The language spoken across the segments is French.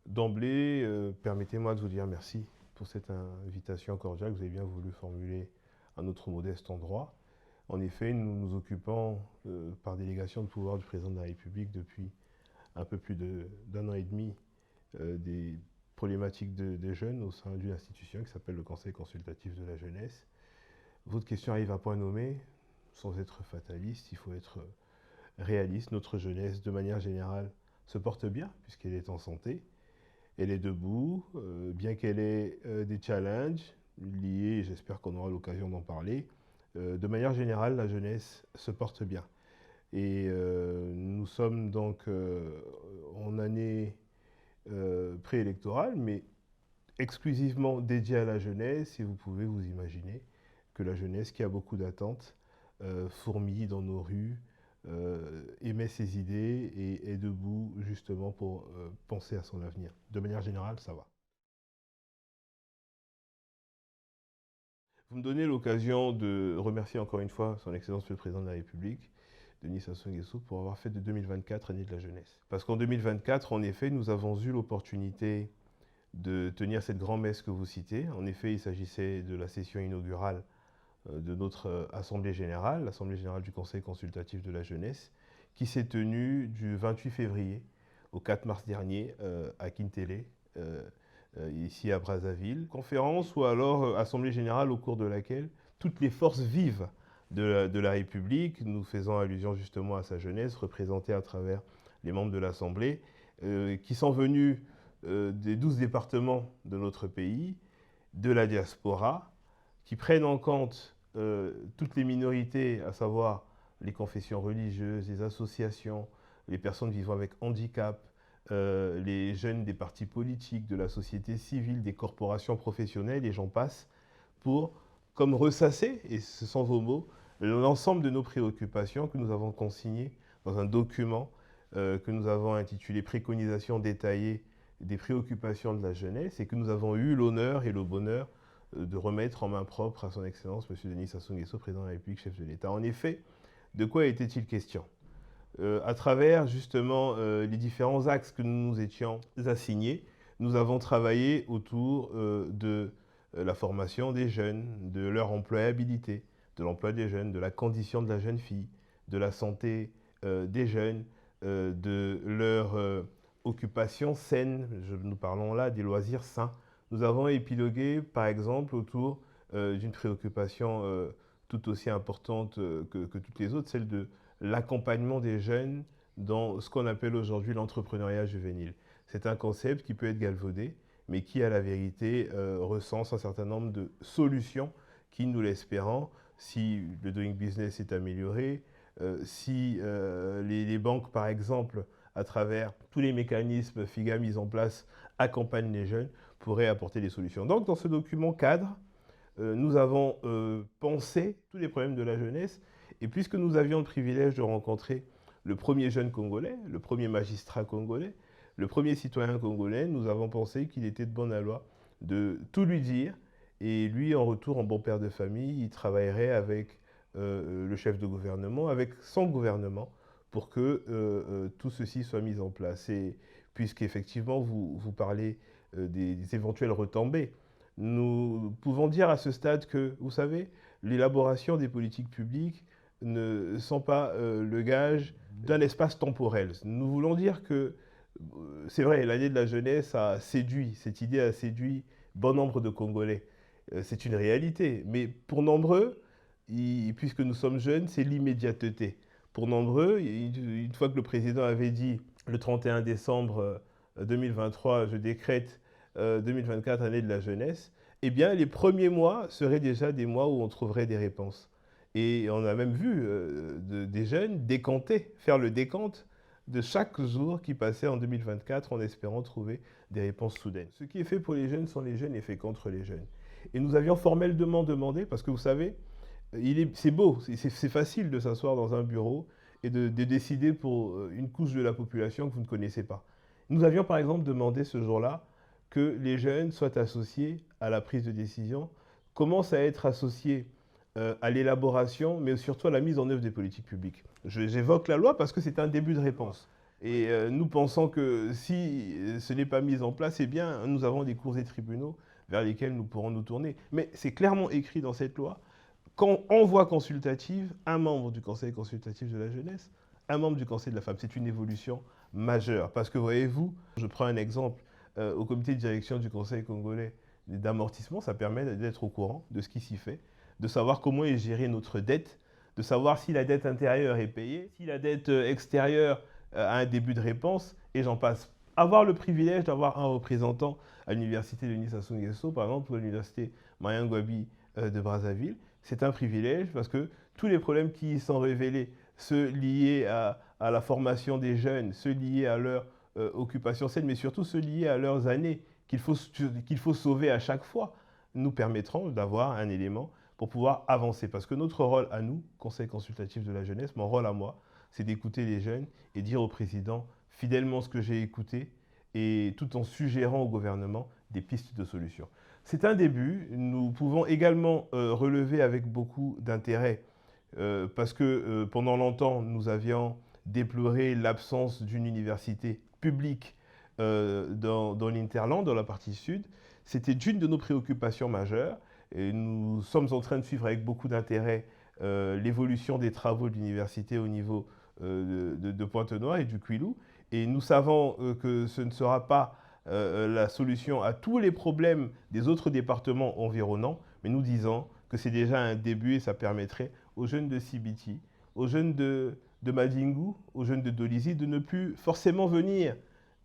D'emblée, permettez-moi de vous dire merci pour cette invitation cordiale que vous avez bien voulu formuler à notre modeste endroit. En effet, nous nous occupons par délégation de pouvoir du président de la République depuis un peu plus d'un an et demi des problématiques des jeunes au sein d'une institution qui s'appelle le Conseil consultatif de la jeunesse. Votre question arrive à point nommé. Sans être fataliste, il faut être réaliste. Notre jeunesse, de manière générale, se porte bien puisqu'elle est en santé. Elle est debout, bien qu'elle ait des challenges liés, j'espère qu'on aura l'occasion d'en parler. De manière générale, la jeunesse se porte bien. Et nous sommes donc en année préélectorale, mais exclusivement dédiée à la jeunesse. Et vous pouvez vous imaginer que la jeunesse, qui a beaucoup d'attentes, fourmille dans nos rues, émet ses idées et est debout justement pour penser à son avenir. De manière générale, ça va. Vous me donnez l'occasion de remercier encore une fois son Excellence le Président de la République, Denis Sassou Nguesso, pour avoir fait de 2024 année de la jeunesse. Parce qu'en 2024, en effet, nous avons eu l'opportunité de tenir cette grand-messe que vous citez. En effet, il s'agissait de la session inaugurale de notre Assemblée générale, l'Assemblée générale du Conseil consultatif de la jeunesse, qui s'est tenue du 28 février au 4 mars dernier à Kintélé, ici à Brazzaville. Conférence ou alors Assemblée générale au cours de laquelle toutes les forces vives de la République, nous faisant allusion justement à sa jeunesse, représentée à travers les membres de l'Assemblée, qui sont venus des 12 départements de notre pays, de la diaspora, qui prennent en compte toutes les minorités, à savoir les confessions religieuses, les associations, les personnes vivant avec handicap, les jeunes des partis politiques, de la société civile, des corporations professionnelles, et j'en passe, pour, comme ressasser, et ce sont vos mots, l'ensemble de nos préoccupations que nous avons consignées dans un document que nous avons intitulé Préconisations détaillées des préoccupations de la jeunesse et que nous avons eu l'honneur et le bonheur de remettre en main propre à son Excellence M. Denis Sassou Nguesso, Président de la République, chef de l'État. En effet, de quoi était-il question à travers justement les différents axes que nous nous étions assignés, nous avons travaillé autour de la formation des jeunes, de leur employabilité, de l'emploi des jeunes, de la condition de la jeune fille, de la santé des jeunes, de leur occupation saine, nous parlons là des loisirs sains. Nous avons épilogué par exemple autour d'une préoccupation tout aussi importante que toutes les autres, celle de l'accompagnement des jeunes dans ce qu'on appelle aujourd'hui l'entrepreneuriat juvénile. C'est un concept qui peut être galvaudé, mais qui, à la vérité, recense un certain nombre de solutions qui, nous l'espérons, si le doing business est amélioré, si les banques, par exemple, à travers tous les mécanismes FIGA mis en place, accompagnent les jeunes, pourraient apporter des solutions. Donc, dans ce document cadre, nous avons pensé tous les problèmes de la jeunesse. Et puisque nous avions le privilège de rencontrer le premier jeune Congolais, le premier magistrat congolais, le premier citoyen congolais, nous avons pensé qu'il était de bonne loi de tout lui dire. Et lui, en retour, en bon père de famille, il travaillerait avec le chef de gouvernement, avec son gouvernement, pour que tout ceci soit mis en place. Et puisqu'effectivement, vous parlez des éventuelles retombées, nous pouvons dire à ce stade que, vous savez, l'élaboration des politiques publiques ne sont pas le gage d'un espace temporel. Nous voulons dire que, c'est vrai, l'année de la jeunesse a séduit, cette idée a séduit bon nombre de Congolais. C'est une réalité. Mais pour nombreux, puisque nous sommes jeunes, c'est l'immédiateté. Pour nombreux, une fois que le président avait dit le 31 décembre 2023, je décrète 2024, année de la jeunesse, eh bien, les premiers mois seraient déjà des mois où on trouverait des réponses. Et on a même vu des jeunes décanter, faire le décompte de chaque jour qui passait en 2024 en espérant trouver des réponses soudaines. Ce qui est fait pour les jeunes sont les jeunes et fait contre les jeunes. Et nous avions formellement demandé, parce que vous savez, c'est beau, c'est facile de s'asseoir dans un bureau et de décider pour une couche de la population que vous ne connaissez pas. Nous avions par exemple demandé ce jour-là que les jeunes soient associés à la prise de décision, commencent à être associés à l'élaboration, mais surtout à la mise en œuvre des politiques publiques. J'évoque la loi parce que c'est un début de réponse. Et nous pensons que si ce n'est pas mis en place, eh bien, nous avons des cours et tribunaux vers lesquels nous pourrons nous tourner. Mais c'est clairement écrit dans cette loi quand en voie consultative, un membre du Conseil consultatif de la jeunesse, un membre du Conseil de la femme. C'est une évolution majeure. Parce que voyez-vous, je prends un exemple, au comité de direction du Conseil congolais d'amortissement, ça permet d'être au courant de ce qui s'y fait, de savoir comment est gérée notre dette, de savoir si la dette intérieure est payée, si la dette extérieure a un début de réponse, et j'en passe. Avoir le privilège d'avoir un représentant à l'université de Denis Sassou Nguesso, par exemple, pour l'université Mariam Gouabi de Brazzaville, c'est un privilège parce que tous les problèmes qui y sont révélés, ceux liés à la formation des jeunes, ceux liés à leur occupation saine, mais surtout ceux liés à leurs années qu'il faut sauver à chaque fois, nous permettront d'avoir un élément pour pouvoir avancer. Parce que notre rôle à nous, Conseil consultatif de la jeunesse, mon rôle à moi, c'est d'écouter les jeunes et dire au président fidèlement ce que j'ai écouté et tout en suggérant au gouvernement des pistes de solutions. C'est un début. Nous pouvons également relever avec beaucoup d'intérêt parce que pendant longtemps, nous avions déploré l'absence d'une université publique dans l'Interland, dans la partie sud. C'était une de nos préoccupations majeures. Et nous sommes en train de suivre avec beaucoup d'intérêt l'évolution des travaux de l'université au niveau de Pointe-Noire et du Kwilu. Et nous savons que ce ne sera pas la solution à tous les problèmes des autres départements environnants, mais nous disons que c'est déjà un début et ça permettrait aux jeunes de Sibiti, aux jeunes de Madingu, aux jeunes de Dolisie de ne plus forcément venir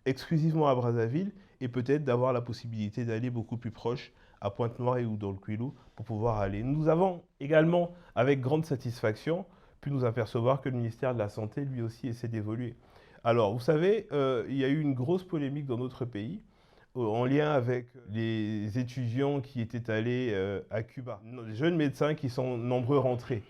exclusivement à Brazzaville et peut-être d'avoir la possibilité d'aller beaucoup plus proche à Pointe-Noire et ou dans le Kwilu pour pouvoir aller. Nous avons également, avec grande satisfaction, pu nous apercevoir que le ministère de la Santé, lui aussi, essaie d'évoluer. Alors, vous savez, il y a eu une grosse polémique dans notre pays en lien avec les étudiants qui étaient allés à Cuba. Des jeunes médecins qui sont nombreux rentrés.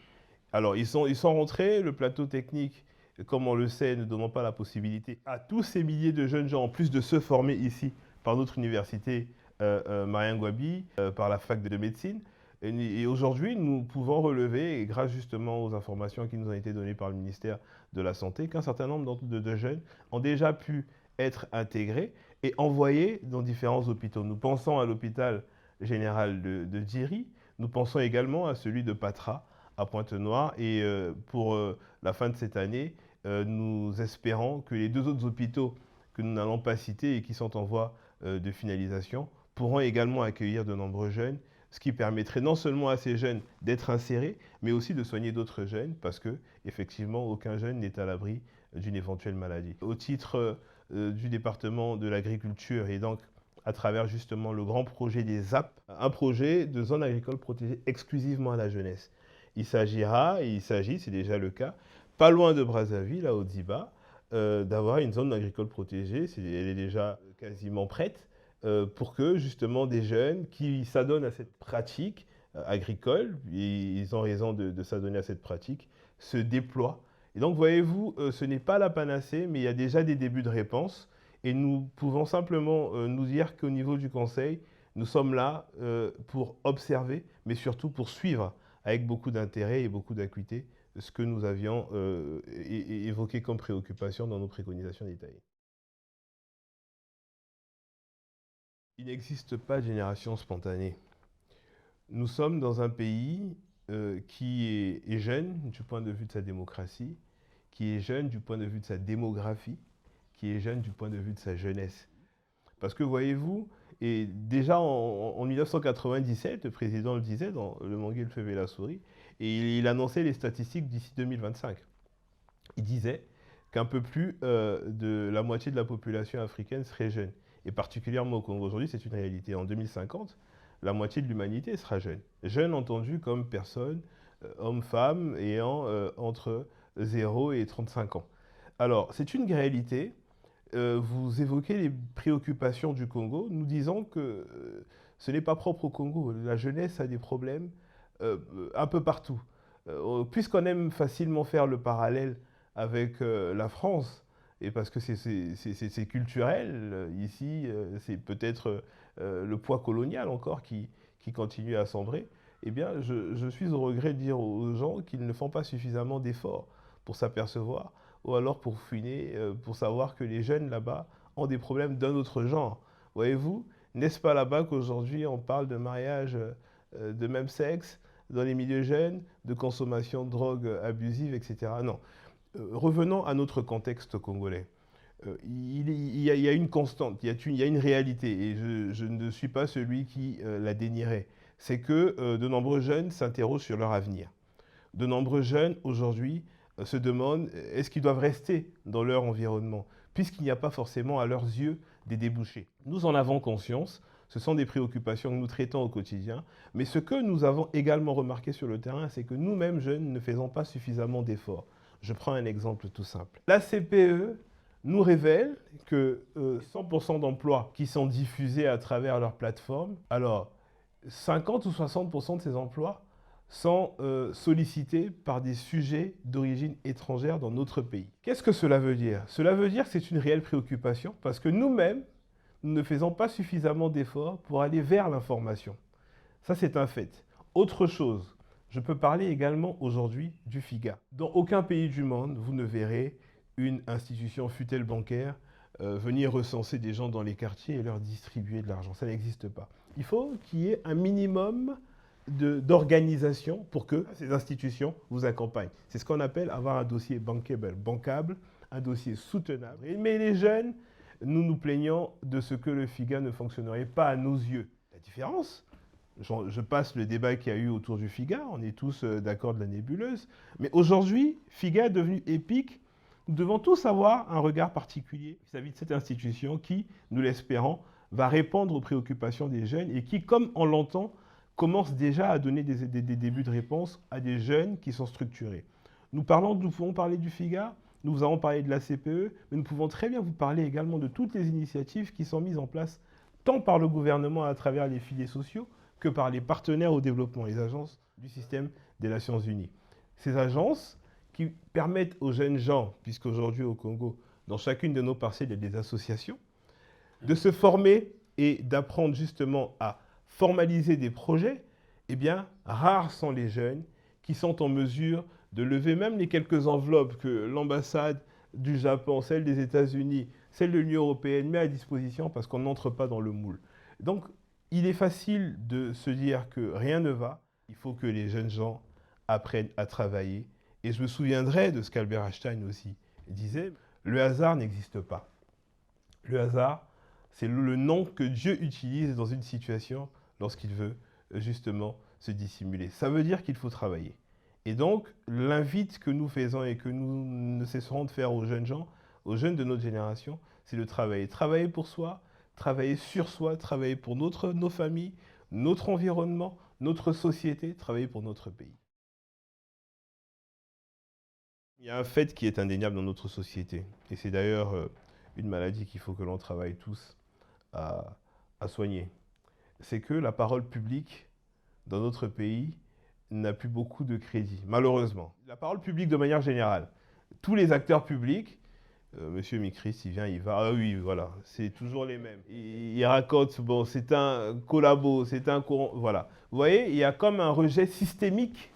Alors, ils sont rentrés, le plateau technique, comme on le sait, ne donnant pas la possibilité à tous ces milliers de jeunes gens, en plus de se former ici par notre université Mariam Gouabi, par la fac de médecine. Et aujourd'hui, nous pouvons relever, et grâce justement aux informations qui nous ont été données par le ministère de la Santé, qu'un certain nombre de jeunes ont déjà pu être intégrés et envoyés dans différents hôpitaux. Nous pensons à l'hôpital général de Djiri, nous pensons également à celui de Patra, à Pointe-Noire. Et pour la fin de cette année, nous espérons que les deux autres hôpitaux que nous n'allons pas citer et qui sont en voie de finalisation pourront également accueillir de nombreux jeunes, ce qui permettrait non seulement à ces jeunes d'être insérés, mais aussi de soigner d'autres jeunes, parce que effectivement, aucun jeune n'est à l'abri d'une éventuelle maladie. Au titre du département de l'agriculture et donc à travers justement le grand projet des ZAP, un projet de zone agricole protégée exclusivement à la jeunesse. Il s'agira, et il s'agit, c'est déjà le cas, pas loin de Brazzaville, à Odiba, d'avoir une zone agricole protégée. Elle est déjà quasiment prête pour que justement des jeunes qui s'adonnent à cette pratique agricole, et ils ont raison de s'adonner à cette pratique, se déploient. Et donc voyez-vous, ce n'est pas la panacée, mais il y a déjà des débuts de réponse. Et nous pouvons simplement nous dire qu'au niveau du Conseil, nous sommes là pour observer, mais surtout pour suivre avec beaucoup d'intérêt et beaucoup d'acuité ce que nous avions évoqué comme préoccupation dans nos préconisations détaillées. Il n'existe pas de génération spontanée. Nous sommes dans un pays qui est jeune du point de vue de sa démocratie, qui est jeune du point de vue de sa démographie, qui est jeune du point de vue de sa jeunesse. Parce que voyez-vous, et déjà en 1997, le président le disait dans Le Mangué, le feu et la souris, et il annonçait les statistiques d'ici 2025. Il disait qu'un peu plus de la moitié de la population africaine serait jeune. Et particulièrement au Congo aujourd'hui, c'est une réalité. En 2050, la moitié de l'humanité sera jeune. Jeune entendu comme personne, homme-femme, ayant entre 0 et 35 ans. Alors, c'est une réalité. Vous évoquez les préoccupations du Congo, nous disons que ce n'est pas propre au Congo. La jeunesse a des problèmes un peu partout. Puisqu'on aime facilement faire le parallèle avec la France, et parce que c'est culturel, ici, c'est peut-être le poids colonial encore qui continue à sombrer, eh bien, je suis au regret de dire aux gens qu'ils ne font pas suffisamment d'efforts pour s'apercevoir ou alors pour fouiner, pour savoir que les jeunes là-bas ont des problèmes d'un autre genre. Voyez-vous, n'est-ce pas là-bas qu'aujourd'hui on parle de mariage de même sexe dans les milieux jeunes, de consommation de drogue abusive, etc. Non. Revenons à notre contexte congolais. Il y a une constante, il y a une réalité, et je ne suis pas celui qui la dénierait. C'est que de nombreux jeunes s'interrogent sur leur avenir. De nombreux jeunes, aujourd'hui, se demandent est-ce qu'ils doivent rester dans leur environnement, puisqu'il n'y a pas forcément à leurs yeux des débouchés. Nous en avons conscience, ce sont des préoccupations que nous traitons au quotidien, mais ce que nous avons également remarqué sur le terrain, c'est que nous-mêmes, jeunes, ne faisons pas suffisamment d'efforts. Je prends un exemple tout simple. La CPE nous révèle que 100% d'emplois qui sont diffusés à travers leur plateforme, alors 50 ou 60% de ces emplois sont sollicités par des sujets d'origine étrangère dans notre pays. Qu'est-ce que cela veut dire? Cela veut dire que c'est une réelle préoccupation parce que nous-mêmes, nous ne faisons pas suffisamment d'efforts pour aller vers l'information. Ça, c'est un fait. Autre chose, je peux parler également aujourd'hui du FIGA. Dans aucun pays du monde, vous ne verrez une institution, fût-elle bancaire, venir recenser des gens dans les quartiers et leur distribuer de l'argent. Ça n'existe pas. Il faut qu'il y ait un minimum d'organisation pour que ces institutions vous accompagnent. C'est ce qu'on appelle avoir un dossier bankable, un dossier soutenable. Mais les jeunes, nous nous plaignons de ce que le FIGA ne fonctionnerait pas à nos yeux. La différence, je passe le débat qu'il y a eu autour du FIGA, on est tous d'accord de la nébuleuse, mais aujourd'hui, FIGA est devenu épique. Nous devons tous avoir un regard particulier vis-à-vis de cette institution qui, nous l'espérons, va répondre aux préoccupations des jeunes et qui, comme on l'entend, commence déjà à donner des débuts de réponse à des jeunes qui sont structurés. Nous pouvons parler du FIGA, nous vous avons parlé de la CPE, mais nous pouvons très bien vous parler également de toutes les initiatives qui sont mises en place tant par le gouvernement à travers les filets sociaux que par les partenaires au développement, les agences du système des Nations Unies. Ces agences qui permettent aux jeunes gens, puisqu'aujourd'hui au Congo, dans chacune de nos parcelles, il y a des associations, de se former et d'apprendre justement à formaliser des projets, eh bien, rares sont les jeunes qui sont en mesure de lever même les quelques enveloppes que l'ambassade du Japon, celle des États-Unis, celle de l'Union européenne met à disposition parce qu'on n'entre pas dans le moule. Donc, il est facile de se dire que rien ne va. Il faut que les jeunes gens apprennent à travailler. Et je me souviendrai de ce qu'Albert Einstein aussi disait, le hasard n'existe pas. Le hasard, c'est le nom que Dieu utilise dans une situation lorsqu'il veut justement se dissimuler. Ça veut dire qu'il faut travailler. Et donc, l'invite que nous faisons et que nous ne cesserons de faire aux jeunes gens, aux jeunes de notre génération, c'est de travailler. Travailler pour soi, travailler sur soi, travailler pour nos familles, notre environnement, notre société, travailler pour notre pays. Il y a un fait qui est indéniable dans notre société, et c'est d'ailleurs une maladie qu'il faut que l'on travaille tous à soigner. C'est que la parole publique dans notre pays n'a plus beaucoup de crédit, malheureusement. La parole publique de manière générale. Tous les acteurs publics, Monsieur Mikris, il vient, il va, ah oui, voilà, c'est toujours les mêmes. Il raconte, bon, c'est un collabo, c'est un courant, voilà. Vous voyez, il y a comme un rejet systémique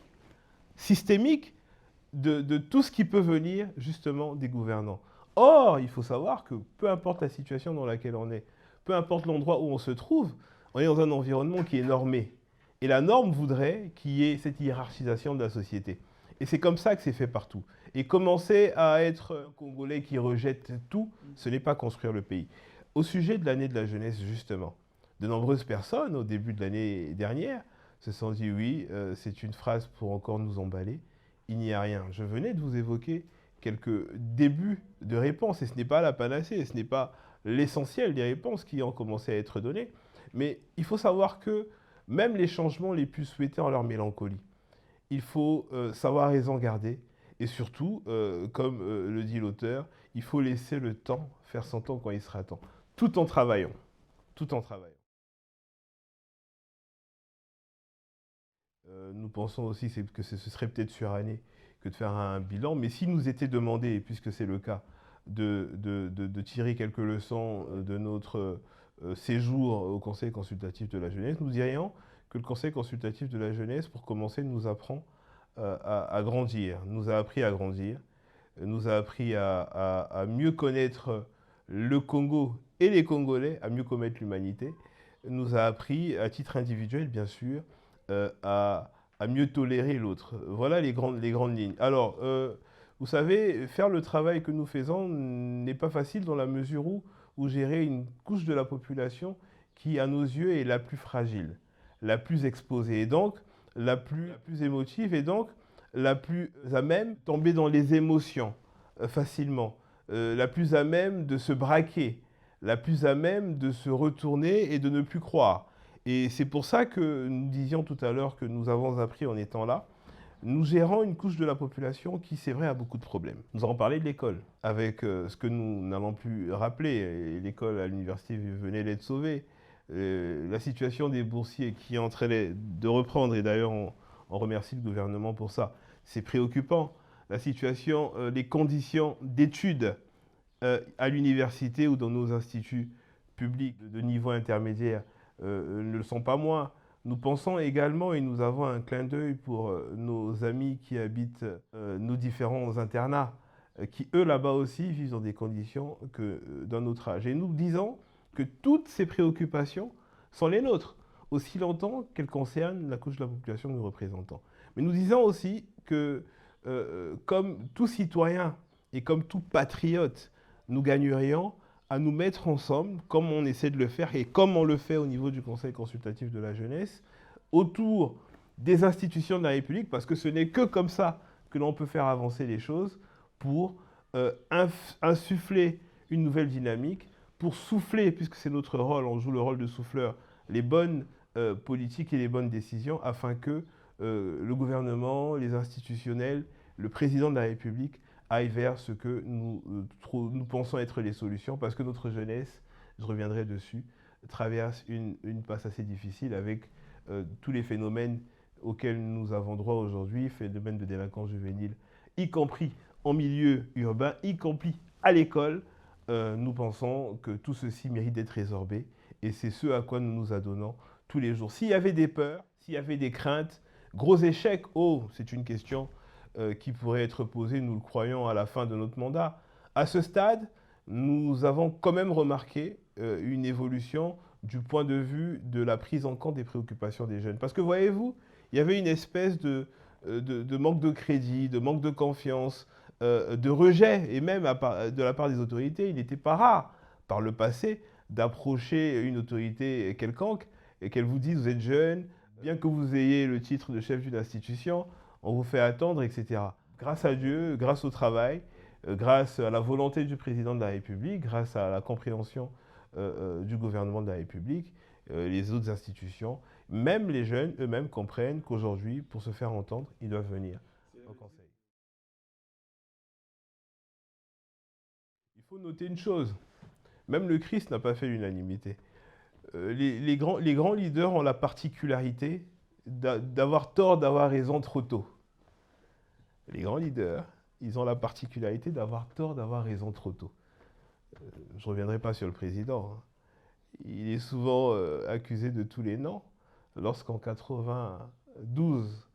de tout ce qui peut venir justement des gouvernants. Or, il faut savoir que peu importe la situation dans laquelle on est, peu importe l'endroit où on se trouve, on est dans un environnement qui est normé. Et la norme voudrait qu'il y ait cette hiérarchisation de la société. Et c'est comme ça que c'est fait partout. Et commencer à être un Congolais qui rejette tout, ce n'est pas construire le pays. Au sujet de l'année de la jeunesse, justement, de nombreuses personnes, au début de l'année dernière, se sont dit oui, c'est une phrase pour encore nous emballer. Il n'y a rien. Je venais de vous évoquer quelques débuts de réponses, et ce n'est pas la panacée, ce n'est pas l'essentiel des réponses qui ont commencé à être données, mais il faut savoir que même les changements les plus souhaités ont leur mélancolie. Il faut savoir raison garder, et surtout, comme le dit l'auteur, il faut laisser le temps faire son temps quand il sera temps, tout en travaillant, tout en travaillant. Nous pensons aussi que ce serait peut-être suranné que de faire un bilan, mais s'il nous était demandé, puisque c'est le cas, de tirer quelques leçons de notre séjour au Conseil consultatif de la jeunesse, nous dirions que le Conseil consultatif de la jeunesse, pour commencer, nous apprend à grandir, nous a appris à grandir, nous a appris à mieux connaître le Congo et les Congolais, à mieux connaître l'humanité, nous a appris, à titre individuel bien sûr, à mieux tolérer l'autre. Voilà les grandes lignes. Alors, vous savez, faire le travail que nous faisons n'est pas facile dans la mesure où gérer une couche de la population qui, à nos yeux, est la plus fragile, la plus exposée, et donc la plus émotive, et donc la plus à même de tomber dans les émotions facilement, la plus à même de se braquer, la plus à même de se retourner et de ne plus croire. Et c'est pour ça que nous disions tout à l'heure que nous avons appris en étant là, nous gérons une couche de la population qui, c'est vrai, a beaucoup de problèmes. Nous avons parlé de l'école, avec ce que nous n'allons plus rappeler. L'école à l'université venait d'être sauvée. La situation des boursiers qui est en train de reprendre, et d'ailleurs on remercie le gouvernement pour ça, c'est préoccupant. La situation, les conditions d'études à l'université ou dans nos instituts publics de niveau intermédiaire ne le sont pas moins. Nous pensons également, et nous avons un clin d'œil pour nos amis qui habitent nos différents internats, qui eux là-bas aussi vivent dans des conditions que d'un autre âge. Et nous disons que toutes ces préoccupations sont les nôtres, aussi longtemps qu'elles concernent la couche de la population que nous représentons. Mais nous disons aussi que comme tout citoyen et comme tout patriote, nous gagnerions à nous mettre ensemble, comme on essaie de le faire et comme on le fait au niveau du Conseil consultatif de la jeunesse, autour des institutions de la République, parce que ce n'est que comme ça que l'on peut faire avancer les choses pour insuffler une nouvelle dynamique, pour souffler, puisque c'est notre rôle, on joue le rôle de souffleur, les bonnes politiques et les bonnes décisions, afin que le gouvernement, les institutionnels, le président de la République aille vers ce que nous pensons être les solutions, parce que notre jeunesse, je reviendrai dessus, traverse une passe assez difficile avec tous les phénomènes auxquels nous avons droit aujourd'hui, phénomènes de délinquance juvénile, y compris en milieu urbain, y compris à l'école. Nous pensons que tout ceci mérite d'être résorbé, et c'est ce à quoi nous nous adonnons tous les jours. S'il y avait des peurs, s'il y avait des craintes, gros échec, oh, c'est une question qui pourrait être posée, nous le croyons, à la fin de notre mandat. À ce stade, nous avons quand même remarqué une évolution du point de vue de la prise en compte des préoccupations des jeunes. Parce que voyez-vous, il y avait une espèce de manque de crédit, de manque de confiance, de rejet, et même de la part des autorités. Il n'était pas rare, par le passé, d'approcher une autorité quelconque et qu'elle vous dise « vous êtes jeune, bien que vous ayez le titre de chef d'une institution, on vous fait attendre, etc. » Grâce à Dieu, grâce au travail, grâce à la volonté du président de la République, grâce à la compréhension du gouvernement de la République, les autres institutions, même les jeunes eux-mêmes comprennent qu'aujourd'hui, pour se faire entendre, ils doivent venir au Conseil. Il faut noter une chose, même le Christ n'a pas fait l'unanimité. Les grands leaders ont la particularité d'avoir tort d'avoir raison trop tôt. Les grands leaders, ils ont la particularité d'avoir tort d'avoir raison trop tôt. Je ne reviendrai pas sur le président. Hein. Il est souvent accusé de tous les noms. Lorsqu'en 92,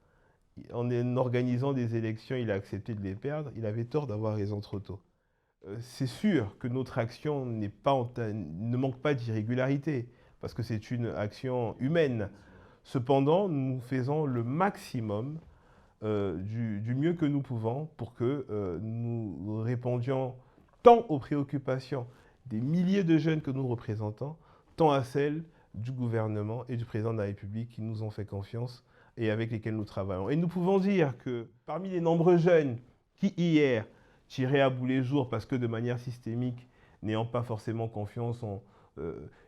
en organisant des élections, il a accepté de les perdre, il avait tort d'avoir raison trop tôt. C'est sûr que notre action ne manque pas d'irrégularité, parce que c'est une action humaine. Cependant, nous faisons le maximum du mieux que nous pouvons pour que nous répondions tant aux préoccupations des milliers de jeunes que nous représentons, tant à celles du gouvernement et du président de la République qui nous ont fait confiance et avec lesquels nous travaillons. Et nous pouvons dire que parmi les nombreux jeunes qui hier tiraient à bout les jours parce que de manière systémique, n'ayant pas forcément confiance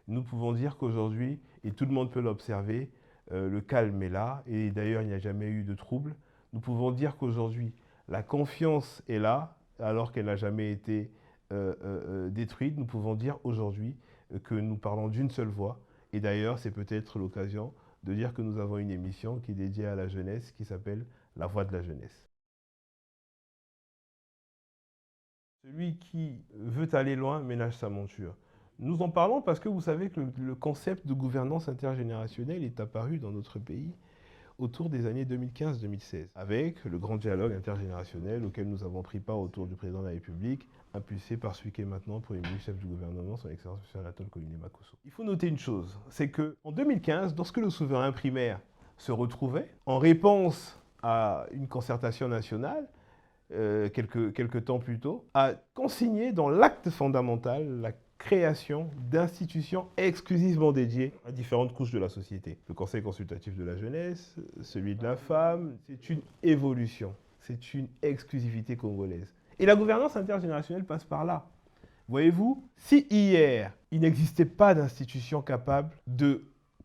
nous pouvons dire qu'aujourd'hui, et tout le monde peut l'observer, le calme est là, et d'ailleurs il n'y a jamais eu de trouble. Nous pouvons dire qu'aujourd'hui, la confiance est là, alors qu'elle n'a jamais été détruite. Nous pouvons dire aujourd'hui que nous parlons d'une seule voix. Et d'ailleurs, c'est peut-être l'occasion de dire que nous avons une émission qui est dédiée à la jeunesse, qui s'appelle La Voix de la jeunesse. Celui qui veut aller loin ménage sa monture. Nous en parlons parce que vous savez que le concept de gouvernance intergénérationnelle est apparu dans notre pays autour des années 2015-2016, avec le grand dialogue intergénérationnel auquel nous avons pris part autour du président de la République, impulsé par celui qui est maintenant Premier ministre, chef du gouvernement, son Excellence M. Anatole Kouliné-Makosso. Il faut noter une chose, c'est qu'en 2015, lorsque le souverain primaire se retrouvait, en réponse à une concertation nationale, quelques temps plus tôt, a consigné dans l'acte fondamental la création d'institutions exclusivement dédiées à différentes couches de la société. Le Conseil consultatif de la jeunesse, celui de la femme, c'est une évolution, c'est une exclusivité congolaise. Et la gouvernance intergénérationnelle passe par là. Voyez-vous, si hier, il n'existait pas d'institution capable de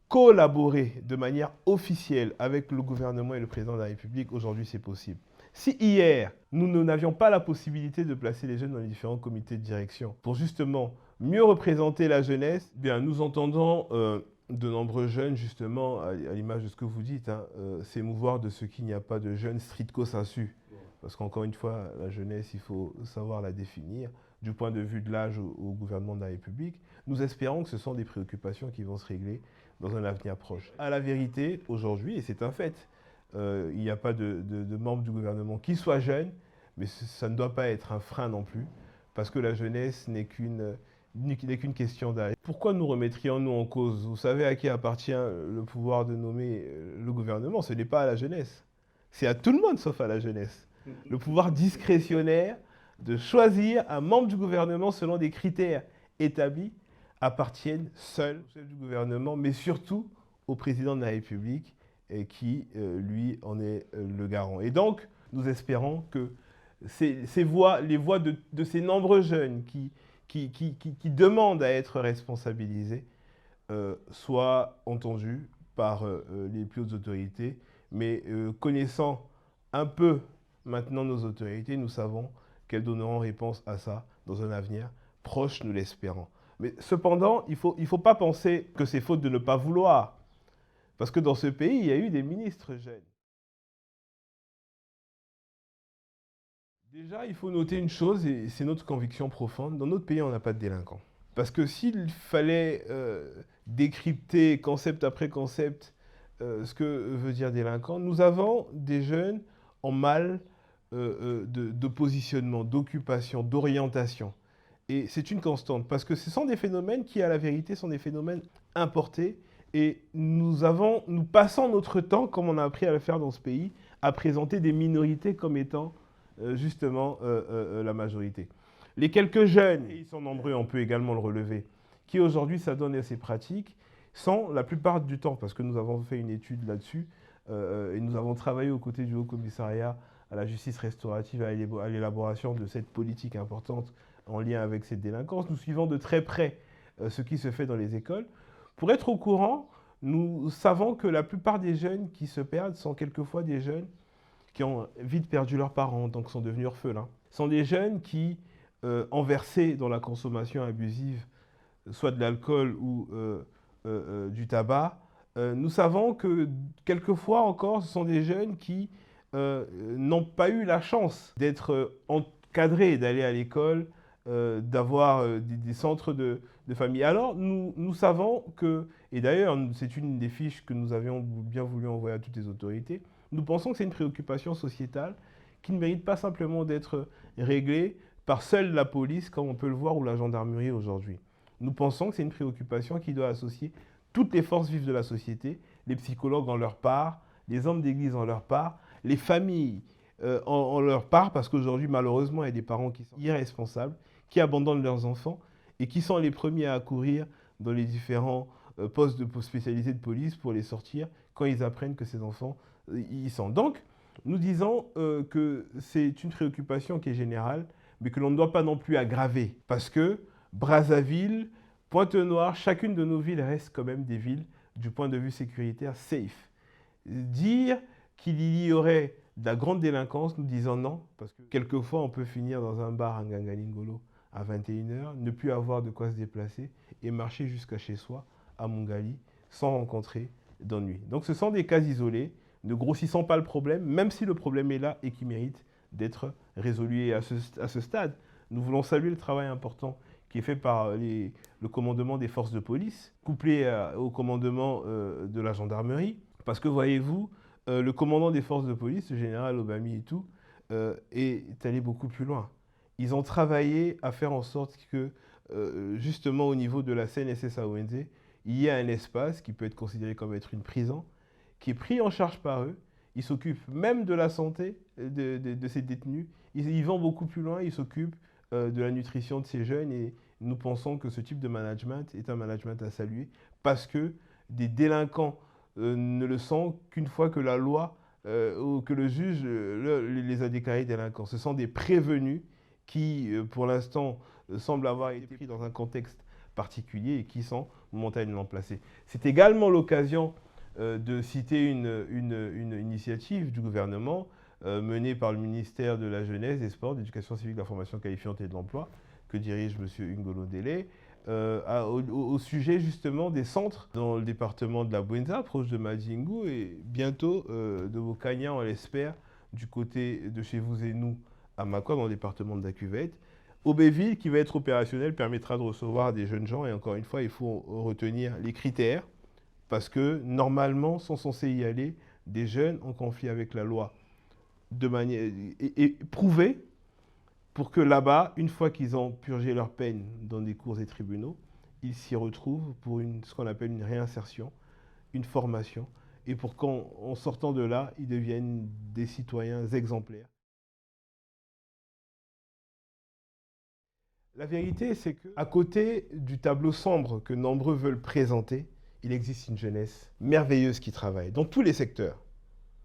collaborer de manière officielle avec le gouvernement et le président de la République, aujourd'hui c'est possible. Si hier, nous n'avions pas la possibilité de placer les jeunes dans les différents comités de direction pour justement mieux représenter la jeunesse, eh bien, nous entendons de nombreux jeunes, justement, à l'image de ce que vous dites, s'émouvoir de ce qu'il n'y a pas de jeunes stricto sensu. Parce qu'encore une fois, la jeunesse, il faut savoir la définir du point de vue de l'âge au gouvernement de la République. Nous espérons que ce sont des préoccupations qui vont se régler dans un avenir proche. À la vérité, aujourd'hui, et c'est un fait, il n'y a pas de membre du gouvernement qui soit jeune, mais ça ne doit pas être un frein non plus, parce que la jeunesse n'est qu'une question d'âge. Pourquoi nous remettrions-nous en cause? Vous savez à qui appartient le pouvoir de nommer le gouvernement? Ce n'est pas à la jeunesse. C'est à tout le monde sauf à la jeunesse. Le pouvoir discrétionnaire de choisir un membre du gouvernement selon des critères établis appartiennent seul au chef du gouvernement, mais surtout au président de la République, et qui, lui, en est le garant. Et donc, nous espérons que les voix de ces nombreux jeunes qui demandent à être responsabilisés soient entendues par les plus hautes autorités. Mais connaissant un peu maintenant nos autorités, nous savons qu'elles donneront réponse à ça dans un avenir proche, nous l'espérons. Mais cependant, il ne faut pas penser que c'est faute de ne pas vouloir. Parce que dans ce pays, il y a eu des ministres jeunes. Déjà, il faut noter une chose, et c'est notre conviction profonde, dans notre pays, on n'a pas de délinquants. Parce que s'il fallait décrypter concept après concept ce que veut dire délinquant, nous avons des jeunes en mal de positionnement, d'occupation, d'orientation. Et c'est une constante, parce que ce sont des phénomènes qui, à la vérité, sont des phénomènes importés. Et nous passons notre temps, comme on a appris à le faire dans ce pays, à présenter des minorités comme étant justement la majorité. Les quelques jeunes, et ils sont nombreux, on peut également le relever, qui aujourd'hui s'adonnent à ces pratiques, sont la plupart du temps, parce que nous avons fait une étude là-dessus, et nous avons travaillé aux côtés du Haut Commissariat à la justice restaurative, à l'élaboration de cette politique importante en lien avec cette délinquance. Nous suivons de très près ce qui se fait dans les écoles. Pour être au courant, nous savons que la plupart des jeunes qui se perdent sont quelquefois des jeunes qui ont vite perdu leurs parents, donc sont devenus orphelins. Ce sont des jeunes qui ont versé dans la consommation abusive, soit de l'alcool ou du tabac. Nous savons que quelquefois encore, ce sont des jeunes qui n'ont pas eu la chance d'être encadrés, d'aller à l'école, d'avoir des centres de famille. Alors, nous savons que, et d'ailleurs, c'est une des fiches que nous avions bien voulu envoyer à toutes les autorités, nous pensons que c'est une préoccupation sociétale qui ne mérite pas simplement d'être réglée par seule la police, comme on peut le voir, ou la gendarmerie aujourd'hui. Nous pensons que c'est une préoccupation qui doit associer toutes les forces vives de la société, les psychologues en leur part, les hommes d'église en leur part, les familles en leur part, parce qu'aujourd'hui, malheureusement, il y a des parents qui sont irresponsables, qui abandonnent leurs enfants et qui sont les premiers à accourir dans les différents postes spécialisés de police pour les sortir quand ils apprennent que ces enfants y sont. Donc, nous disons que c'est une préoccupation qui est générale, mais que l'on ne doit pas non plus aggraver, parce que Brazzaville, Pointe-Noire, chacune de nos villes reste quand même des villes, du point de vue sécuritaire, safe. Dire qu'il y aurait de la grande délinquance, nous disons non, parce que quelquefois on peut finir dans un bar à Ngangalingolo à 21h, ne plus avoir de quoi se déplacer et marcher jusqu'à chez soi, à Mongali, sans rencontrer d'ennui. Donc ce sont des cas isolés, ne grossissons pas le problème, même si le problème est là et qui mérite d'être résolu. Et à ce stade, nous voulons saluer le travail important qui est fait par le commandement des forces de police, couplé au commandement de la gendarmerie, parce que voyez-vous, le commandant des forces de police, le général Obami et tout, est allé beaucoup plus loin. Ils ont travaillé à faire en sorte que, justement au niveau de la CNSS-AONZ, il y ait un espace qui peut être considéré comme être une prison, qui est pris en charge par eux. Ils s'occupent même de la santé de ces détenus. Ils vont beaucoup plus loin, ils s'occupent de la nutrition de ces jeunes et nous pensons que ce type de management est un management à saluer parce que des délinquants ne le sont qu'une fois que la loi ou que le juge les a déclarés délinquants. Ce sont des prévenus qui, pour l'instant, semblent avoir été pris dans un contexte particulier et qui sont momentanément placés. C'est également l'occasion de citer une initiative du gouvernement menée par le ministère de la Jeunesse, des Sports, de l'Éducation civique, de la formation qualifiante et de l'emploi, que dirige M. Ngolo Délé, au sujet justement des centres dans le département de la Bouenza, proche de Madjingu, et bientôt de Bokanya, on l'espère, du côté de chez vous et nous, à Makwa, dans le département de la Cuvette. Aubéville, qui va être opérationnel, permettra de recevoir des jeunes gens, et encore une fois, il faut retenir les critères, parce que normalement, sont censés y aller des jeunes en conflit avec la loi, de manière et prouvée, pour que là-bas, une fois qu'ils ont purgé leur peine dans des cours et tribunaux, ils s'y retrouvent pour ce qu'on appelle une réinsertion, une formation, et pour qu'en sortant de là, ils deviennent des citoyens exemplaires. La vérité, c'est qu'à côté du tableau sombre que nombreux veulent présenter, il existe une jeunesse merveilleuse qui travaille dans tous les secteurs.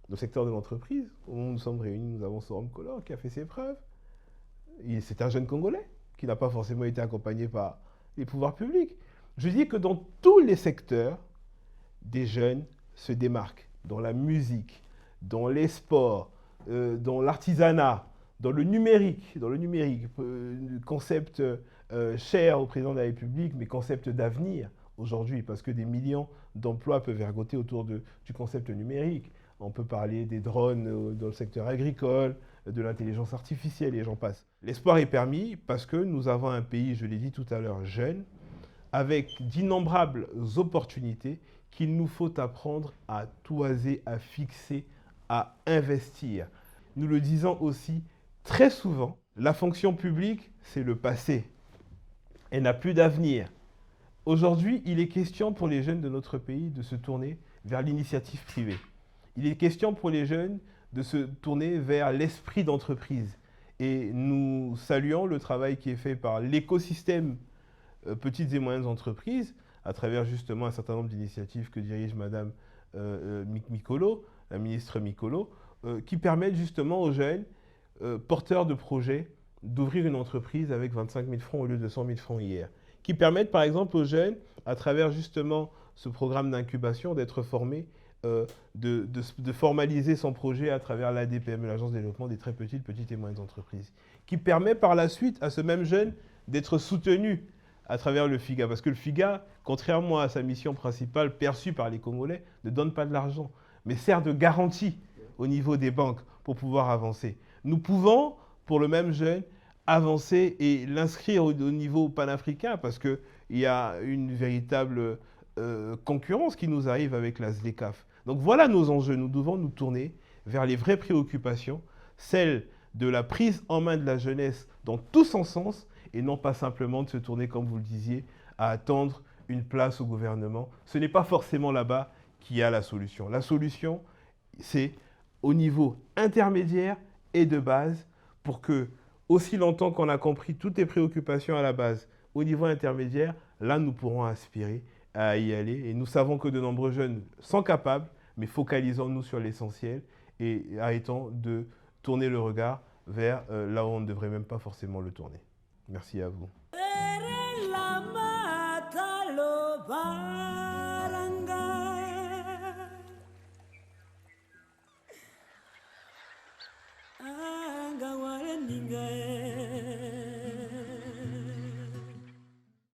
Dans le secteur de l'entreprise, où nous sommes réunis, nous avons Sorum Color qui a fait ses preuves. C'est un jeune Congolais qui n'a pas forcément été accompagné par les pouvoirs publics. Je dis que dans tous les secteurs, des jeunes se démarquent. Dans la musique, dans les sports, dans l'artisanat, dans le numérique, concept cher au président de la République, mais concept d'avenir aujourd'hui, parce que des millions d'emplois peuvent ergoter autour du concept numérique. On peut parler des drones dans le secteur agricole, de l'intelligence artificielle et j'en passe. L'espoir est permis parce que nous avons un pays, je l'ai dit tout à l'heure, jeune, avec d'innombrables opportunités qu'il nous faut apprendre à toiser, à fixer, à investir. Nous le disons aussi très souvent, la fonction publique, c'est le passé. Elle n'a plus d'avenir. Aujourd'hui, il est question pour les jeunes de notre pays de se tourner vers l'initiative privée. Il est question pour les jeunes de se tourner vers l'esprit d'entreprise. Et nous saluons le travail qui est fait par l'écosystème petites et moyennes entreprises, à travers justement un certain nombre d'initiatives que dirige Madame Mikolo, la ministre Mikolo, qui permettent justement aux jeunes porteurs de projets d'ouvrir une entreprise avec 25 000 francs au lieu de 100 000 francs hier. Qui permettent par exemple aux jeunes, à travers justement ce programme d'incubation, d'être formés, de formaliser son projet à travers l'ADPM, l'Agence de développement des très petites et moyennes entreprises. Qui permet par la suite à ce même jeune d'être soutenu à travers le FIGA. Parce que le FIGA, contrairement à sa mission principale perçue par les Congolais, ne donne pas de l'argent, mais sert de garantie au niveau des banques pour pouvoir avancer. Nous pouvons, pour le même jeune, avancer et l'inscrire au niveau panafricain parce qu'il y a une véritable concurrence qui nous arrive avec la ZLECAf. Donc voilà nos enjeux. Nous devons nous tourner vers les vraies préoccupations, celles de la prise en main de la jeunesse dans tout son sens et non pas simplement de se tourner, comme vous le disiez, à attendre une place au gouvernement. Ce n'est pas forcément là-bas qu'il y a la solution. La solution, c'est au niveau intermédiaire et de base pour que, aussi longtemps qu'on a compris toutes les préoccupations à la base, au niveau intermédiaire, là, nous pourrons aspirer à y aller. Et nous savons que de nombreux jeunes sont capables, mais focalisons-nous sur l'essentiel et arrêtons de tourner le regard vers là où on ne devrait même pas forcément le tourner. Merci à vous. Anga wale ningae